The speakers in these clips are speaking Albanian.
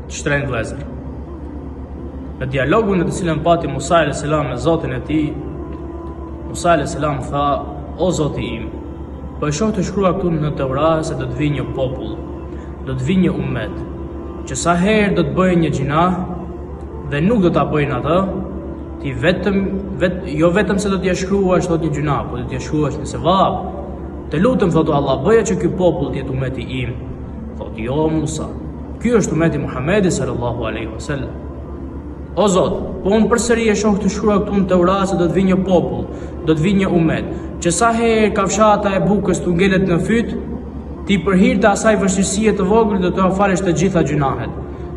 të shtrenjtë vëllezër. Në dialogun në të cilën pati Musa a.s. me Zotin e tij, Musa a.s. tha: "O Zoti im, po e shoh të shkruar këtu në Teurat se do të vijë një popull, do të vijë një ummet, që sa herë do të bëjë një gjinah dhe nuk do ta bëjnë atë, ti jo vetëm se do t'ja shkruash thot një gjinah, por do t'ja shkruash në sevap. Të lutem, thotë Allah, bëja që ky popull të jetë ummeti im." Thotë: "Jo Musa, ky është ummeti Muhamedit sallallahu alaihi wasallam." "O Zot, po unë përsëri e shoh të shkruar këtu në Teurat se do të vijë një popull, do të vijë një ummet, që sa herë kafshata e bukës t'u ngelet në fyt, ti për hir të asaj vështirësie të vogël do t'ua falësh të gjitha gjunahet.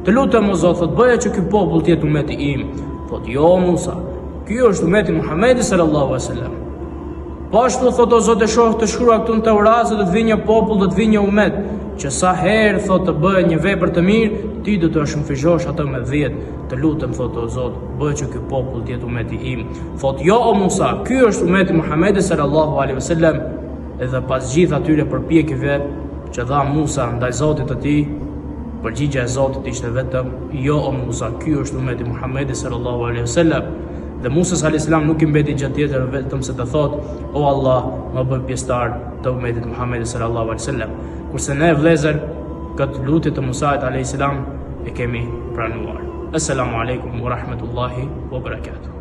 Të lutem o Zot, thotë, bëja që ky popull të jetë ummeti im." Thotë: "Jo Musa, ky është ummeti Muhamedit sallallahu alaihi wasallam." "Po ashtu thotë o Zot, e shoh të shkruar këtu në Teurat se do të vijë një popull, do të vijë një ummet, që sa herë thotë të bëjë një vepër të mirë, ti do të shumëfizosh atë me 10. Të lutem, thotë o Zot, bëj që ky popull të jetë ummeti im." Thotë: "Jo o Musa, ky është ummeti Muhamedit sallallahu alaihi wasallam." Edhe pas gjithë atyre përpjekjeve që dha Musa ndaj Zotit të tij, përgjigjja e Zotit ishte vetëm: "Jo o Musa, ky është ummeti Muhamedit sallallahu alaihi wasallam." Dhe Musa a.s. nuk I mbeti gjë tjetër vetëm se të thotë: "O Allah, më bëj pjesëtar të ummetit Muhamedit sallallahu alaihi wasallam." Kurse ne vëllezër, këtë lutje të Musait a.s. e kemi pranuar. Assalamu alaikum wa rahmatullahi wa barakatuh.